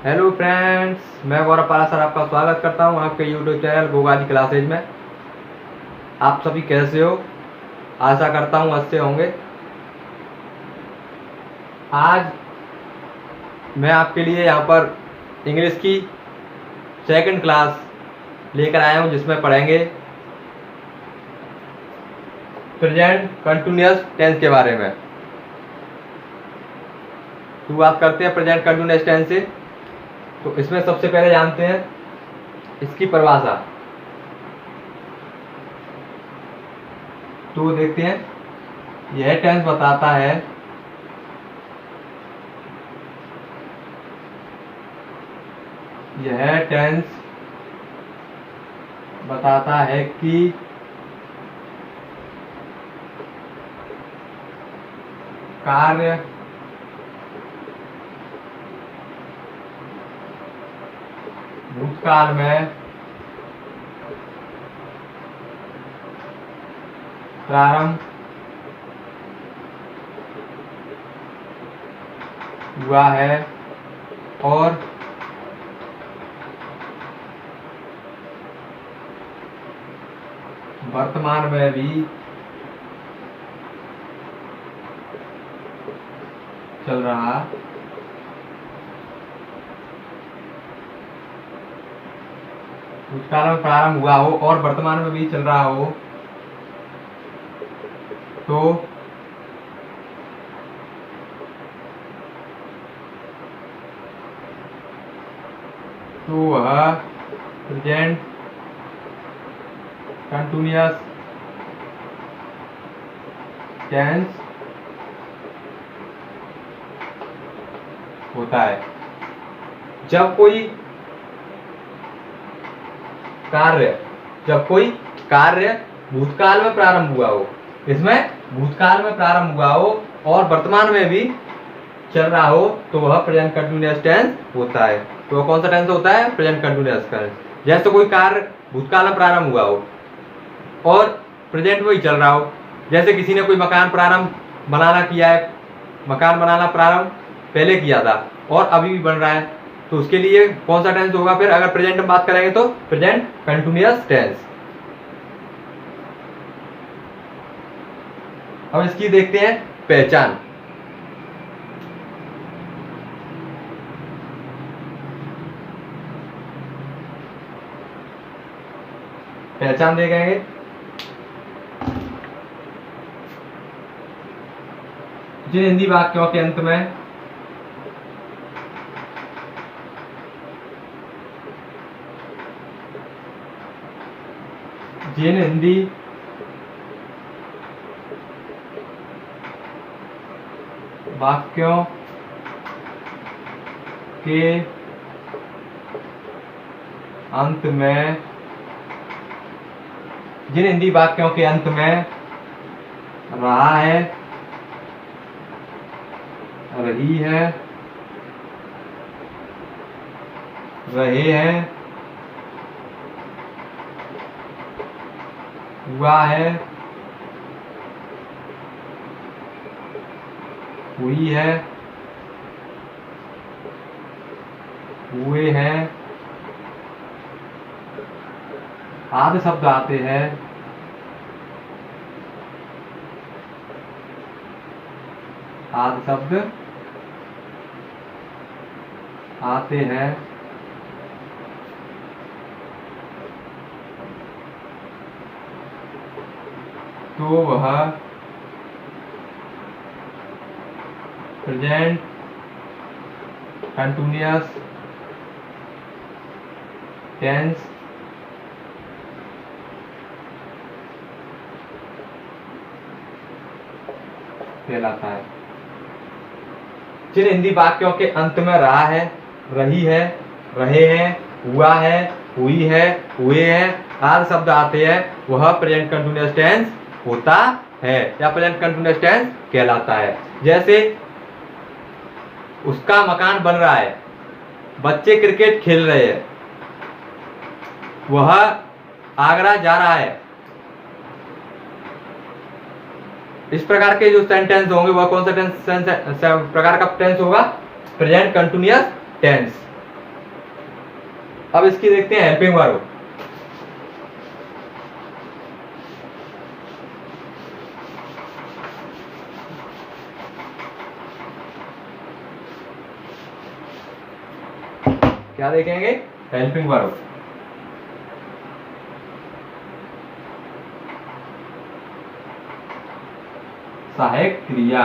Hello friends, मैं गौरव पारा sir आपका स्वागत करता हूं आपके यूट्यूब चैनल गोगाजी क्लासेज में। आप सभी कैसे हो? आशा करता हूं अच्छे होंगे। आज मैं आपके लिए यहां पर इंग्लिश की सेकंड क्लास लेकर आया हूं, जिसमें पढ़ेंगे प्रेजेंट कंटिन्यूअस टेंस के बारे में। शुरुआत करते हैं प्रेजेंट कंटिन्यूअस टेंस से। तो इसमें सबसे पहले जानते हैं इसकी परिभाषा। तो देखते हैं, यह टेंस बताता है कि कार्य भूतकाल में प्रारंभ हुआ है और वर्तमान में भी चल रहा भूतकाल में प्रारंभ हुआ हो और वर्तमान में भी चल रहा हो तो वह प्रेजेंट कंटिन्यूअस टेंस होता है। जब कोई कार्य भूतकाल में प्रारंभ हुआ हो, इसमें भूतकाल में प्रारंभ हुआ हो और वर्तमान में भी चल रहा हो तो वह प्रेजेंट कंटिन्यूअस टेंस होता है। तो वह कौन सा टेंस होता है? Present continuous tense. जैसे कोई कार्य भूतकाल में प्रारंभ हुआ हो और प्रेजेंट में ही चल रहा हो। जैसे किसी ने कोई मकान बनाना प्रारंभ पहले किया था और अभी भी बन रहा है, तो उसके लिए कौन सा टेंस होगा? फिर अगर प्रेजेंट में बात करेंगे तो प्रेजेंट कंटिन्यूअस टेंस। अब इसकी देखते हैं पहचान। पहचान देखेंगे। जिन हिंदी वाक्यों के अंत में जिन हिंदी वाक्यों के अंत में रहा है, रही है, रहे हैं, हुआ है, हुई है, हुए हैं आदि शब्द आते हैं, तो वह प्रेजेंट कंटिन्यूअस टेंस कहलाता है। जिन हिंदी वाक्यों के अंत में रहा है, रही है, रहे हैं, हुआ है, हुई है, हुए हैं आदि शब्द आते हैं, वह प्रेजेंट कंटिन्यूअस टेंस होता है या प्रेजेंट कंटिन्यूअस टेंस कहलाता है। जैसे उसका मकान बन रहा है, बच्चे क्रिकेट खेल रहे हैं, वह आगरा जा रहा है, इस प्रकार के जो सेंटेंस होंगे वह कौन सा प्रकार का टेंस होगा? Present continuous tense. अब इसकी देखते हैं हेल्पिंग वर्ब। क्या देखेंगे? Helping verb. सहायक क्रिया।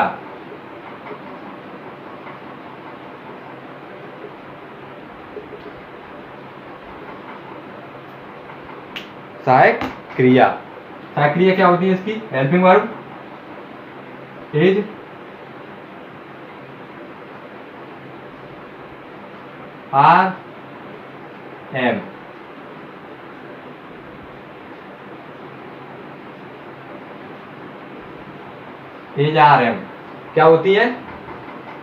सहायक क्रिया। सहायक क्रिया क्या होती है इसकी? Helping verb is are am. Is are am क्या होती है?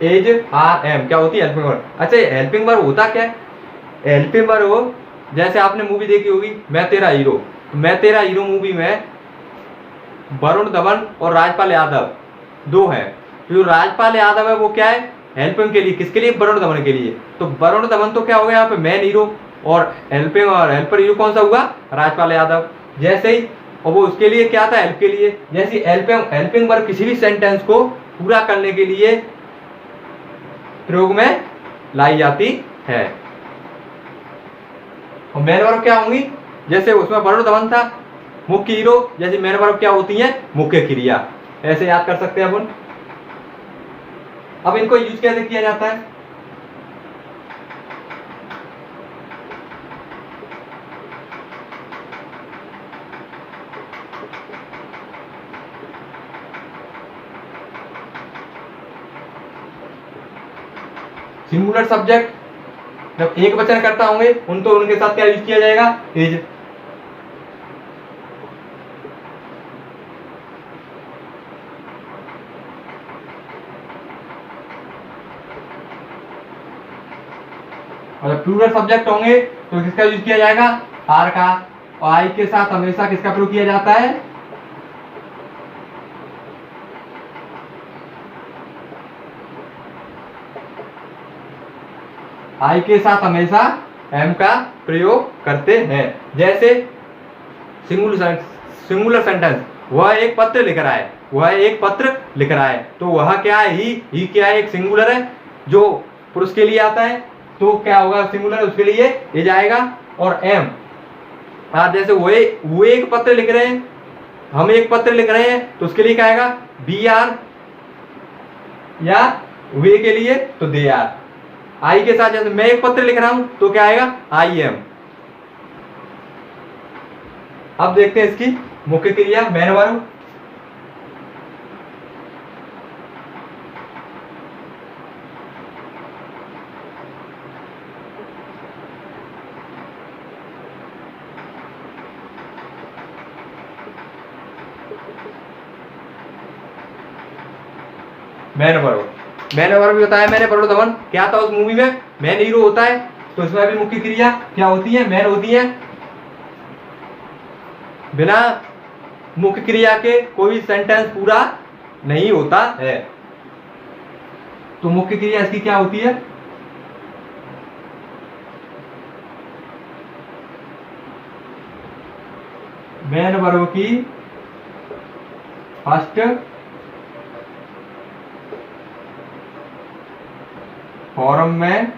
एज आर एम क्या होती है? Helping verb. अच्छा, हेल्पिंग वर्ब होता क्या है? हेल्पिंग वर्ब जैसे आपने मूवी देखी होगी मैं तेरा हीरो। मैं तेरा हीरो मूवी में वरुण धवन और राजपाल यादव दो हैं। जो राजपाल यादव है वो क्या है? हेल्पिंग के लिए। किसके लिए? वरुण धवन के लिए। तो वरुण धवन तो क्या हो गया यहाँ पे? Main hero. और हेल्पिंग और हेल्पर हीरो कौन सा हुआ? राजपाल यादव। जैसे ही, और वो उसके लिए क्या था? हेल्प के लिए। जैसे हेल्पिंग वर्ब किसी भी सेंटेंस को पूरा करने के लिए प्रयोग में लाई जाती है। और मेन वर्ब क्या होंगी? जैसे उसमें वरुण धवन था मुख्य हीरो, जैसे मेन वर्ब क्या होती है? मुख्य क्रिया। ऐसे याद कर सकते हैं अपन। अब इनको यूज कैसे किया जाता है? सिंगुलर सब्जेक्ट जब एक वचन करता होंगे उन तो उनके साथ क्या यूज किया जाएगा? इज। और जब प्लूरल सब्जेक्ट होंगे तो किसका यूज किया जाएगा? आर का। और आई के साथ हमेशा किसका प्रयोग किया जाता है? आई के साथ हमेशा एम का प्रयोग करते हैं। जैसे सिंगुलर सेंटेंस, वह एक पत्र लिख रहा है। वह एक पत्र लिख रहा है तो वह क्या है? ही क्या है? एक सिंगुलर है जो पुरुष के लिए आता है तो क्या होगा? सिंगुलर, उसके लिए ये जाएगा। और एम, जैसे वो एक पत्र लिख रहे हैं, हम एक पत्र लिख रहे हैं तो उसके लिए क्या आएगा? Be are. या वे के लिए तो दे आर। आई के साथ जैसे मैं एक पत्र लिख रहा हूं तो क्या आएगा? I am. अब देखते हैं इसकी मुख्य क्रिया main verb. Man verb. Man verb भी बताया मैंने। वरुण धवन क्या था उस मूवी में? मैन हीरो होता है। तो इसमें भी मुख्य क्रिया क्या होती है? मैन होती है। बिना मुख्य क्रिया के कोई सेंटेंस पूरा नहीं होता है। तो मुख्य क्रिया इसकी क्या होती है? मैन वर्ब की फर्स्ट फॉर्म में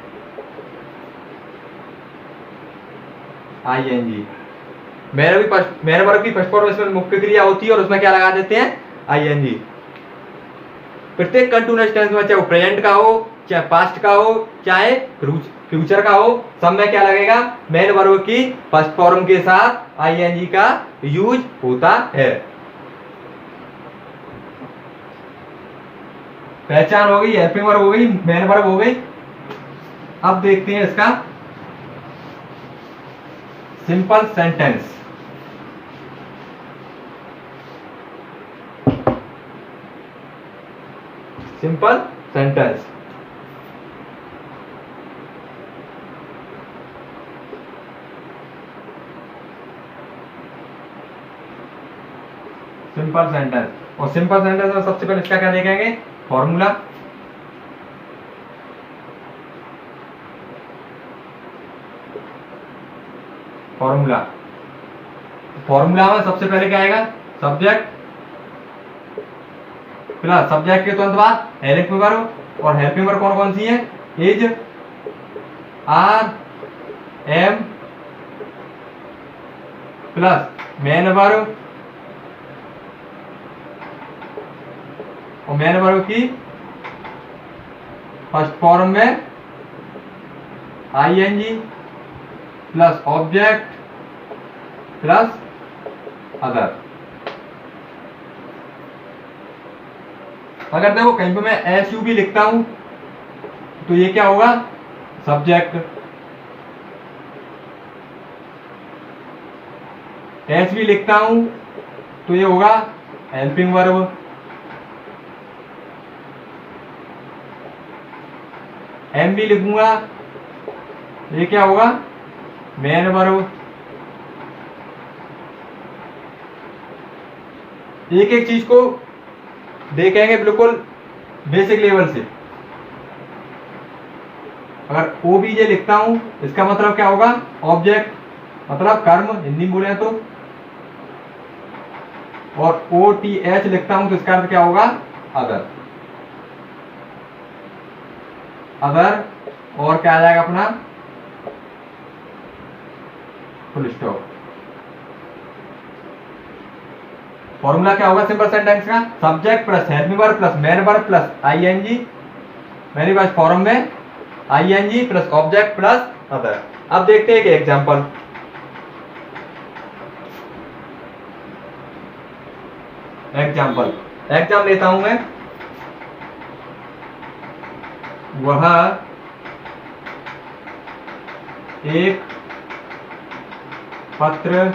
आईएनजी। मैन वर्ब की फर्स्ट फॉर्म इसमें मुख्य क्रिया होती है और उसमें क्या लगा देते हैं? आईएनजी। प्रत्येक कंटीन्यूअस टेंस में, चाहे वो प्रेजेंट का हो, चाहे पास्ट का हो, चाहे फ्यूचर का हो, सब में क्या लगेगा? मैन वर्ब की फर्स्ट फॉर्म के साथ आईएनजी का यूज होता है। पहचान हो गई, हेल्पिंग वर्ब हो गई, मैन वर्ब हो गई। अब देखते हैं इसका simple sentence. Simple sentence. Simple sentence. और सिंपल सेंटेंस में सबसे पहले इसका क्या देखेंगे? फॉर्मूला। फॉर्मूला। फॉर्मूला में सबसे पहले क्या आएगा, सब्जेक्ट प्लस सब्जेक्ट के तुरंत बाद हेल्पिंग वर्ब, और हेल्पिंग वर्ब कौन कौन सी है, is, are, am plus main verb, और मेन वर्ब की फर्स्ट फॉर्म में ING plus object plus other. अगर देखो कहीं पे मैं एस यू भी लिखता हूं तो ये क्या होगा, सब्जेक्ट, एस भी लिखता हूं तो ये होगा हेल्पिंग वर्ब, एम भी लिखूंगा ये क्या होगा, मेन वर्ब। एक एक चीज को देखेंगे बिल्कुल बेसिक लेवल से। अगर ओ बी जे लिखता हूं इसका मतलब क्या होगा, ऑब्जेक्ट, मतलब कर्म हिंदी में बोले तो, और ओ टी एच लिखता हूं तो इसका अर्थ क्या होगा, अदर। अदर और क्या आ जाएगा अपना, फुल स्टॉप। फॉर्मूला क्या होगा सिंपल सेंटेंस का, subject plus helping verb plus main verb plus ING, मेरे पास फॉर्म में ING plus object plus other. अब देखते हैं एक एग्जांपल। एग्जाम लेता हूं मैं, वह एक पत्र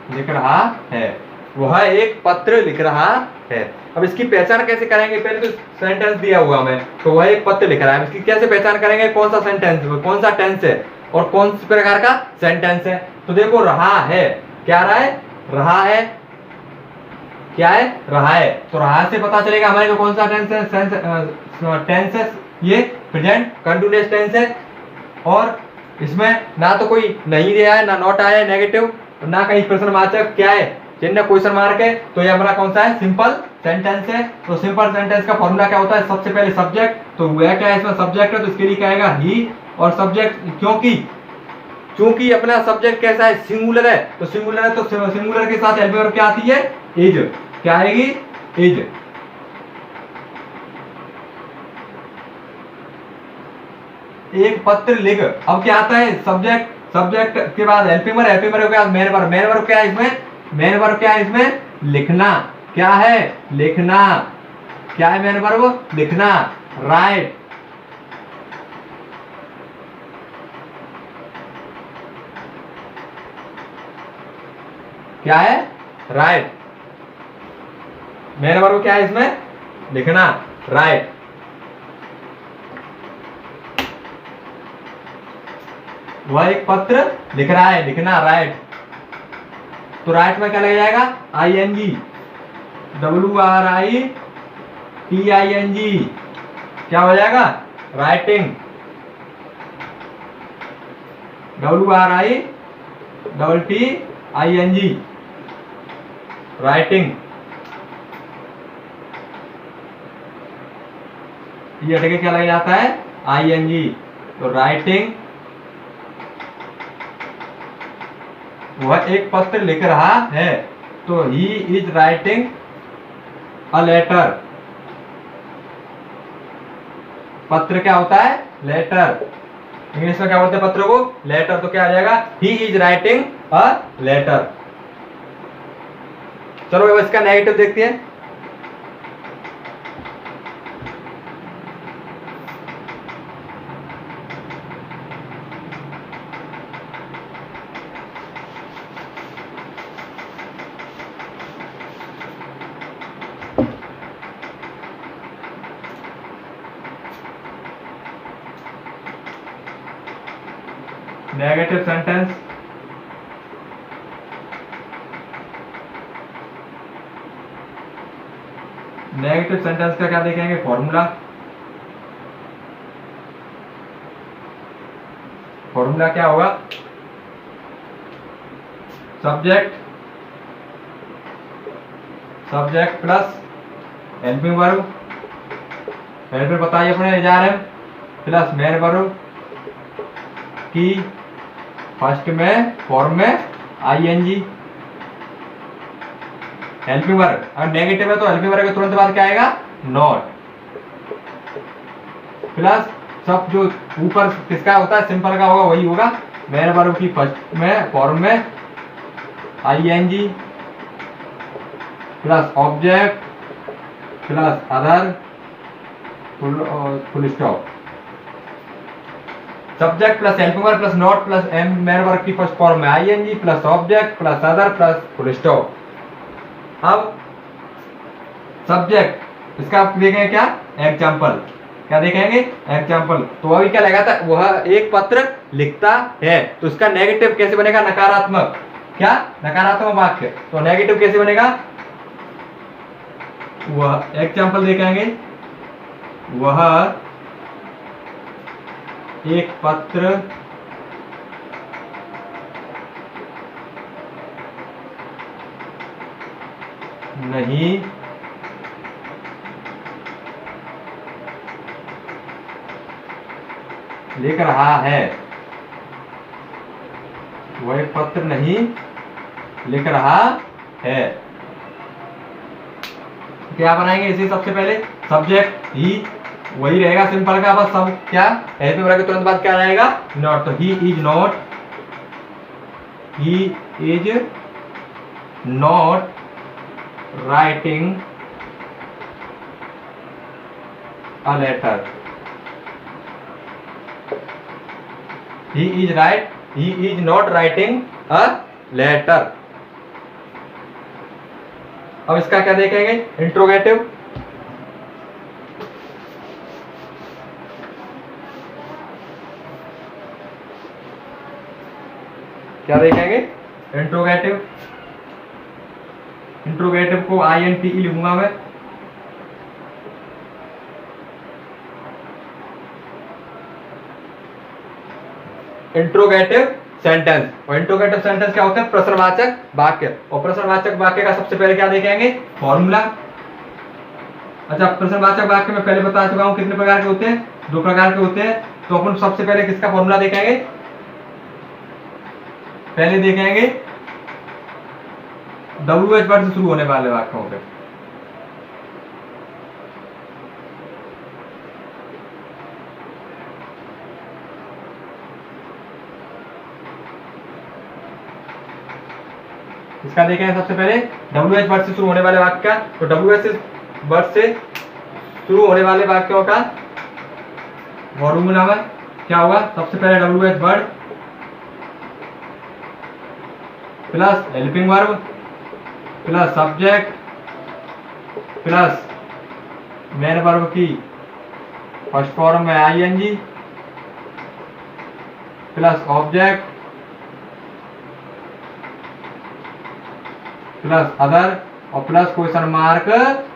लिख रहा है, वह एक पत्र लिख रहा है। अब इसकी पहचान कैसे करेंगे, पहले तो सेंटेंस दिया हुआ हमें, तो वह एक पत्र लिख रहा है, इसकी कैसे पहचान करेंगे, कौन सा सेंटेंस, कौन सा टेंस है और कौन सी प्रकार का सेंटेंस है। तो देखो रहा है, क्या रहा है, रहा है, क्या है, रहा है। तो रहा से पता चलेगा हमारे को कौन सा टेंस है, टेंस है ये प्रेजेंट कंटिन्यूअस टेंस है, और इसमें ना तो कोई नहीं दिया है, ना नॉट आया है नेगेटिव, ना कहीं प्रश्नवाचक क्या है, चिन्ह क्वेश्चन मार्क है। तो ये हमारा कौन सा है, सिंपल सेंटेंस है। तो सिंपल सेंटेंस का फॉर्मूला क्या होता है, सबसे पहले सब्जेक्ट, तो वह क्या है, इसमें सब्जेक्ट है तो इसके लिए क्या आएगा, ही, और सब्जेक्ट क्योंकि अपना सब्जेक्ट कैसा है, सिंगुलर है, तो सिंगुलर है तो सिंगुलर के साथ हेल्पिंग वर्ब क्या आती है, इज, क्या आएगी, इज। एक पत्र लिख, अब क्या आता है, सब्जेक्ट के बाद हेल्पिंग वर्ब, हेल्पिंग वर्ब के बाद मेन वर्ब, मेन वर्ब क्या है इसमें, मेन वर्ब क्या है इसमें, लिखना, क्या है, लिखना, क्या है मेन वर्ब, लिखना, राइट। क्या है, राइट। मेन वर्ब क्या है इसमें, लिखना, राइट। वह एक पत्र लिख रहा है, लिखना, राइट। तो राइट में क्या लग जाएगा, आईएनजी, WRITING, क्या हो जाएगा, राइटिंग, WRITING, राइटिंग। ये हटके क्या लग जाता है, ING, तो राइटिंग। वह एक पत्र लिख रहा है, तो he is writing a letter. पत्र क्या होता है, लेटर, इंग्लिश में क्या बोलते हैं पत्र को, लेटर। तो क्या आ जाएगा, he is writing a letter. चलो अब इसका नेगेटिव देखते हैं। नेगेटिव सेंटेंस, नेगेटिव सेंटेंस का क्या देखेंगे फॉर्मूला। फॉर्मूला क्या होगा, subject plus helping verb, helping बताइए अपने एचआरएम, प्लस मेन वर्ब की फर्स्ट में फॉर्म में आईएनजी। हेल्पिंग वर्ब अगर नेगेटिव है तो हेल्पिंग वर्ब के तुरंत बाद क्या आएगा नॉट, प्लस सब जो ऊपर किसका होता है सिंपल का होगा वही होगा, मेन वर्ब की फर्स्ट में फॉर्म में ING, plus object plus other full stop. Subject plus helping verb plus not plus main verb की फर्स्ट फॉर्म में ING plus object plus other plus full stop. अब सब्जेक्ट इसका देखेंगे क्या example, क्या देखेंगे एग्जाम्पल। तो अभी क्या लगा था वह एक पत्र लिखता है, तो इसका नेगेटिव कैसे बनेगा नकारात्मक, क्या नकारात्मक वाक्य, तो नेगेटिव कैसे बनेगा, वह एग्जाम्पल देखेंगे वह एक पत्र नहीं लिख रहा है, वह एक पत्र नहीं लिख रहा है। क्या बनाएंगे इसे, सबसे पहले सब्जेक्ट ही वही रहेगा सिंपल का, बस सब क्या हेल्पिंग वर्ब के तुरंत बाद क्या रहेगा नॉट, तो he is not writing a letter, he is not writing a letter। अब इसका क्या देखेंगे इंट्रोगेटिव, क्या देखेंगे इंट्रोगेटिव, इंट्रोगेटिव को INTE लिखूंगा मैं, इंट्रोगेटिव सेंटेंस। और इंट्रोगेटिव सेंटेंस क्या होता है प्रश्नवाचक वाक्य, और प्रश्नवाचक वाक्य का सबसे पहले क्या देखेंगे फॉर्मूला। अच्छा प्रश्नवाचक वाक्य में पहले बता चुका हूं कितने प्रकार के होते हैं, 2 प्रकार के होते हैं, तो अपन सबसे पहले किसका फॉर्मूला देखेंगे, पहले देखेंगे WH वर्ड से शुरू होने वाले वाक्यों पे। इसका देखेंगे सबसे पहले WH वर्ड से शुरू होने वाले वाक्य का, तो WH वर्ड से शुरू होने वाले वाक्यों का फॉर्मूला में क्या होगा, सबसे पहले WH word plus helping verb plus subject plus main verb की फर्स्ट फॉर्म में ING plus object plus other और प्लस क्वेश्चन मार्क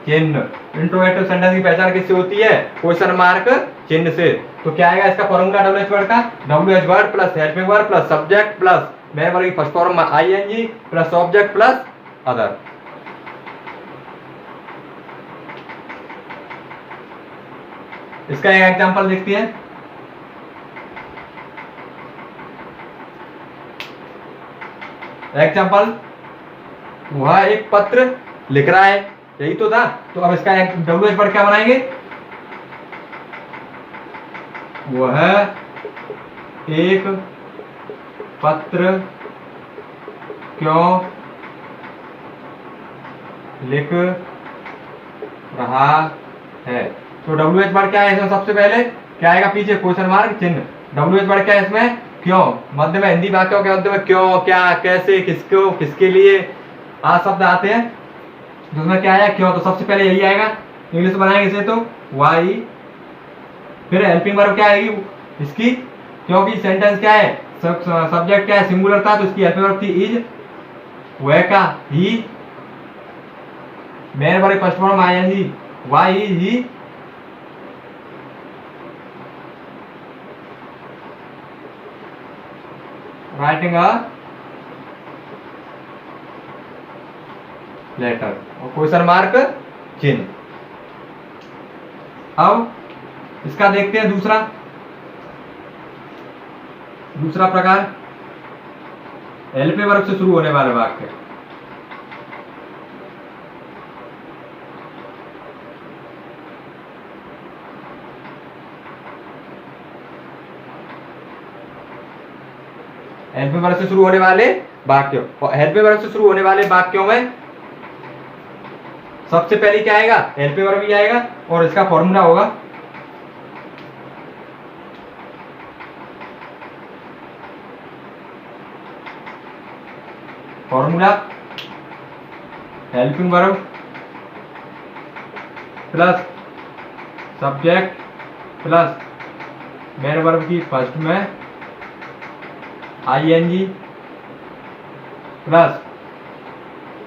चिन्ह। इंट्रोगेटिव सेंटेंस की पहचान किससे होती है क्वेश्चन मार्क चिन्ह से। तो क्या आएगा इसका फॉर्मूला WH वर्ड का, WH word plus helping verb plus subject plus main verb की फर्स्ट फॉर्म में ING plus object plus other. इसका एक एग्जांपल देखते हैं। एग्जांपल, वह एक पत्र लिख रहा है, यही तो था। तो अब इसका WH वर्ड क्या बनाएंगे, वह एक पत्र क्यों लिख रहा है। तो WH वर्ड क्या है इसमें, सबसे पहले क्या आएगा पीछे क्वेश्चन मार्क चिन्ह। WH वर्ड क्या है इसमें, क्यों, मध्य में हिंदी वाक्यों के मध्य में क्यों, क्या, कैसे, किसको, किसके लिए शब्द आते हैं, तो उसमें क्या आया क्यों, तो सबसे पहले यही आएगा। इंग्लिश बनाएंगे इसे तो वाई, फिर हेल्पिंग वर्ब क्या आएगी इसकी, क्योंकि सेंटेंस क्या है सब्जेक्ट क्या है सिंगुलर था, तो इसकी हेल्पिंग वर्ब थी इज, वह का ही, main verb first form ING why is he writing a letter और क्वेश्चन मार्क चिन्ह। अब इसका देखते हैं दूसरा प्रकार, एलपी वर्ब से शुरू होने वाले वाक्य। एलपी वर्ब से शुरू होने वाले वाक्यों, और एलपी वर्ब से शुरू होने वाले वाक्यों में सबसे पहले क्या आएगा, एलपी वर्ब ही आएगा और इसका फॉर्मूला होगा helping verb plus subject plus main verb की फर्स्ट में ING plus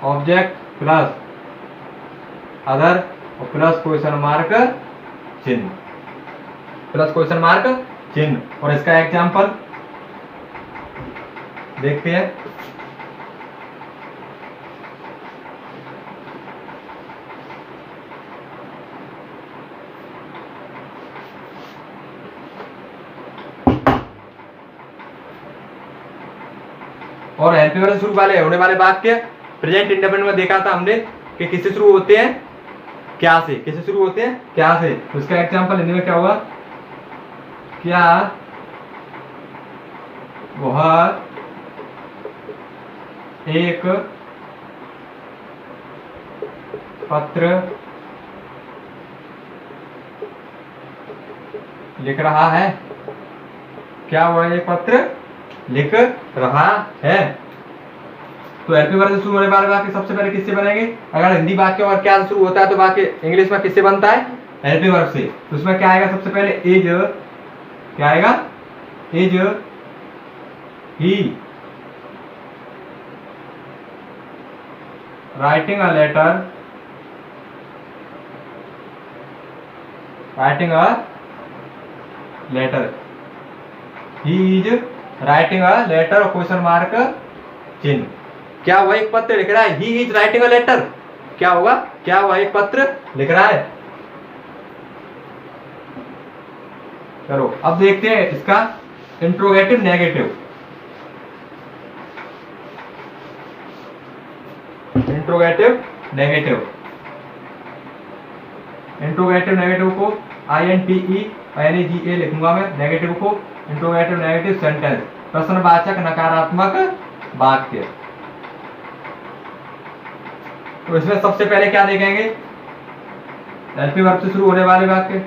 object plus other और प्लस क्वेश्चन मार्क चिन्ह, और इसका एग्जाम्पल देखते हैं। और हेल्पिंग वर्ब से शुरू होने वाले वाक्य प्रेजेंट इंडेफिनिट में देखा था हमने कि किससे शुरू होते हैं, क्या से, किससे शुरू होते हैं, क्या से। तो इसका एग्जांपल हिंदी में क्या होगा, क्या वह एक पत्र लिख रहा है, क्या वह एक पत्र लिख रहा है। तो एलपी वर्ब से शुरू होने वाले वाक्य सबसे पहले किससे बनेंगे, अगर हिंदी वाक्य और क्या से शुरू होता है तो वाक्य इंग्लिश में किससे बनता है, एलपी वर्ब से। तो उसमें क्या आएगा, सबसे पहले इज, क्या आएगा, is he writing a letter, he is writing a letter और क्वेश्चन मार्क चिन्ह। क्या वह एक पत्र लिख रहा है, he is writing a letter, क्या होगा, क्या वह एक पत्र लिख रहा है। चलो अब देखते हैं इसका इंट्रोगेटिव नेगेटिव। इंट्रोगेटिव नेगेटिव को INTEGA लिखूंगा मैं, नेगेटिव को इंट्रोगेटिव नेगेटिव सेंटेंस, प्रश्नवाचक नकारात्मक वाक्य। तो इसमें सबसे पहले क्या देखेंगे, एलपी वर्ब से शुरू होने वाले वाक्य।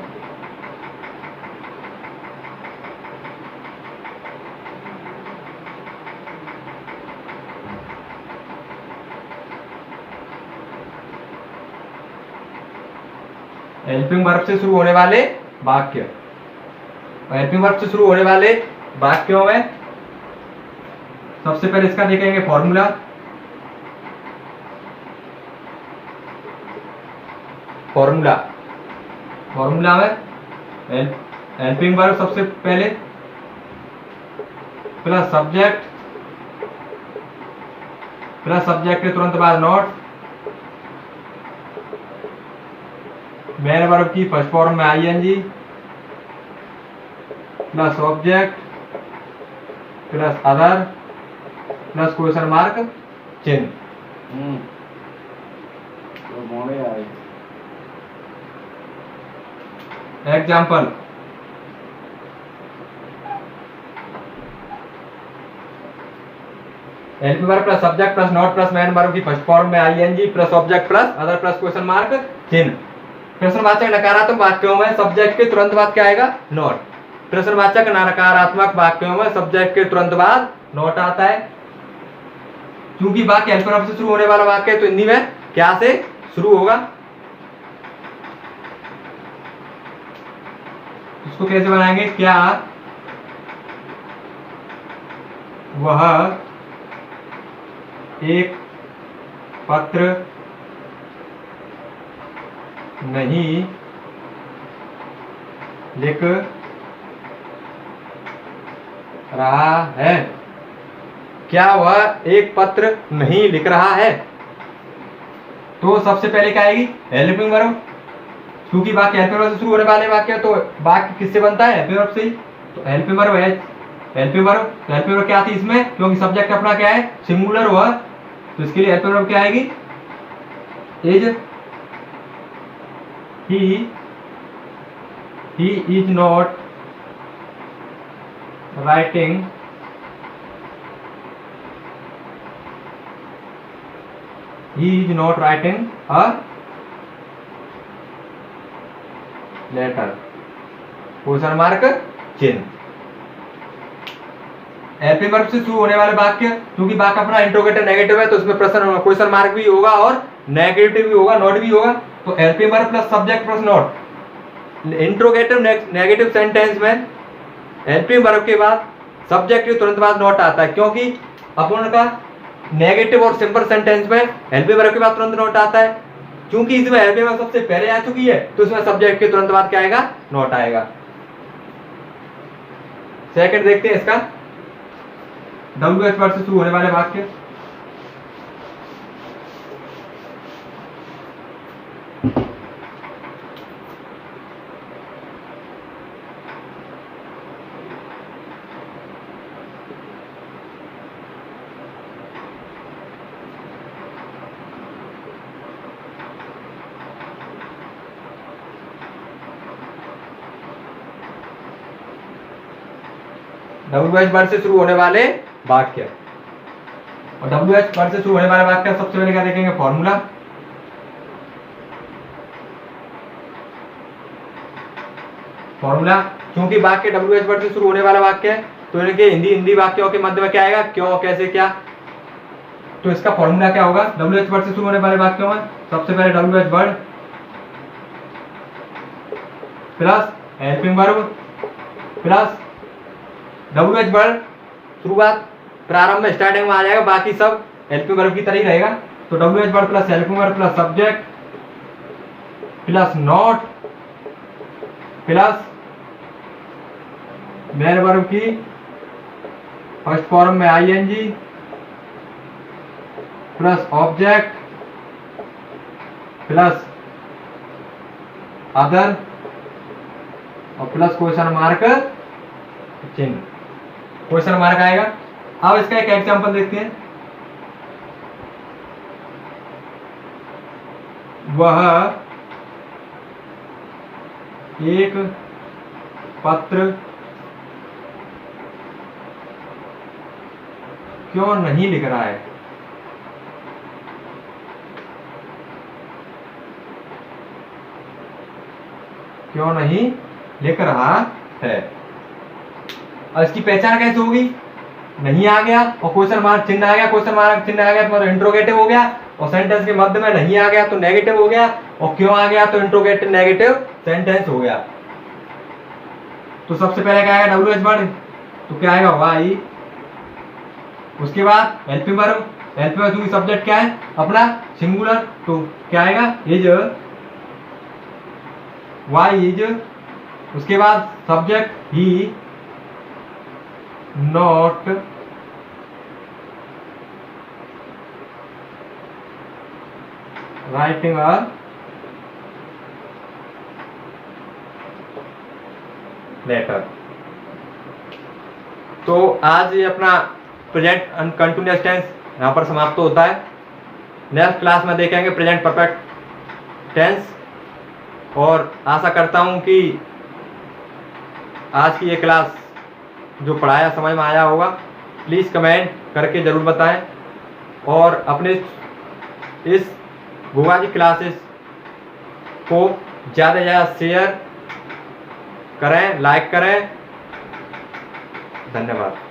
हेल्पिंग वर्ब से शुरू होने वाले वाक्य, हेल्पिंग वर्ब से शुरू होने वाले वाक्यों में सबसे पहले इसका देखेंगे फॉर्मूला। फॉर्मूला में हेल्पिंग वर्ब सबसे पहले प्लस सब्जेक्ट के तुरंत बाद नॉट, मेन वर्ब की फर्स्ट फॉर्म में ING plus object plus other plus question mark चिन्ह। Example, helping verb plus subject plus not plus main verb की फर्स्ट फॉर्म में ING plus object plus other plus question mark चिन्ह। प्रश्नवाचक नकारात्मक वाक्यों में सब्जेक्ट के तुरंत बाद क्या आएगा, नॉट। प्रश्नवाचक नकारात्मक वाक्यों में सब्जेक्ट के तुरंत बाद नॉट आता है। क्योंकि वाक्य हेल्पिंग वर्ब से शुरू होने वाला वाक्य है तो हिंदी में क्या से शुरू होगा। इसको कैसे बनाएंगे, क्या वह एक पत्र नहीं लिख रहा है। क्या वह एक पत्र नहीं लिख रहा है? तो सबसे पहले क्या आएगी? हेल्पिंग वर्ब, क्योंकि वाक्य हेल्पिंग वर्ब से शुरू होने वाले वाक्य, तो वाक्य किससे बनता है? हेल्पिंग वर्ब से ही। तो हेल्पिंग वर्ब है, हेल्पिंग वर्ब क्या आती है इसमें? क्योंकि सब्जेक्ट अपना क्या है? सिंगुलर हुआ, तो इसके लिए हेल्पिंग वर्ब क्या आएगी? Is. He is not writing he is not writing a letter, question mark चिन्ह। हेल्पिंग वर्ब से शुरू होने वाले वाक्य, क्योंकि वाक्य अपना इंट्रोगेटिव नेगेटिव है, तो उसमें प्रश्न क्वेश्चन मार्क भी होगा और नेगेटिव भी होगा, नॉट भी होगा। तो helping verb plus subject plus not. Interrogative negative sentence में हेल्पिंग वर्ब के बाद सब्जेक्ट के तुरंत बाद नॉट आता है, क्योंकि अपन का नेगेटिव और सिंपल सेंटेंस में हेल्पिंग वर्ब के बाद तुरंत नॉट आता है। क्योंकि इसमें हेल्पिंग वर्ब सबसे पहले आ चुकी है, तो इसमें सब्जेक्ट के तुरंत बाद क्या आएगा? नॉट आएगा। सेकंड देखते हैं इसका, WH वर्ड से शुरू होने वाले वाक्य। WH वर्ड से शुरू होने वाले वाक्य, और WH वर्ड से शुरू होने वाले वाक्य सबसे पहले क्या देखेंगे? फॉर्मूला। फॉर्मूला, क्योंकि वाक्य WH वर्ड से शुरू होने वाला वाक्य है, तो इनके हिंदी वाक्यों के मध्य में क्या आएगा? क्यों, कैसे, क्या। तो इसका फॉर्मूला क्या होगा? WH वर्ड से शुरू होने वाले वाक्यों में सबसे पहले WH word plus helping verb plus WH word शुरुआत प्रारंभ में स्टार्टिंग में आ जाएगा, बाकी सब हेल्पिंग वर्ब की तरह ही रहेगा। तो WH word plus helping verb plus subject plus not plus main verb की फर्स्ट फॉर्म में ING plus object plus other और प्लस क्वेश्चन मार्क चिन्ह, क्वेश्चन मार्क आएगा। अब इसका एक एग्जांपल देखते हैं। वह एक पत्र क्यों नहीं लिख रहा है? क्यों नहीं लिख रहा है? और इसकी पहचान कैसे होगी? नहीं आ गया और क्वेश्चन मार्क चिन्ह आ गया, क्वेश्चन मार्क चिन्ह आ गया तो इंट्रोगेटिव हो गया, और सेंटेंस के मध्य में नहीं आ गया तो नेगेटिव हो गया, और क्यों आ गया तो इंट्रोगेटिव नेगेटिव सेंटेंस हो गया। तो सबसे पहले क्या आएगा? WH वर्ड, तो क्या आएगा? वाई। उसके बाद हेल्पिंग वर्ब, हेल्पिंग वर्ब क्योंकि सब्जेक्ट क्या है अपना? सिंगुलर, तो क्या आएगा? Is, why is. उसके बाद subject he not writing a letter. तो आज ये अपना प्रेजेंट एंड कंटिन्यूअस टेंस यहाँ पर समाप्त होता है। नेक्स्ट क्लास में देखेंगे प्रेजेंट परफेक्ट टेंस, और आशा करता हूँ कि आज की ये क्लास जो पढ़ाया समझ में आया होगा। प्लीज़ कमेंट करके ज़रूर बताएं, और अपने इस गोवा की क्लासेस को ज़्यादा से ज़्यादा शेयर करें, लाइक करें। धन्यवाद।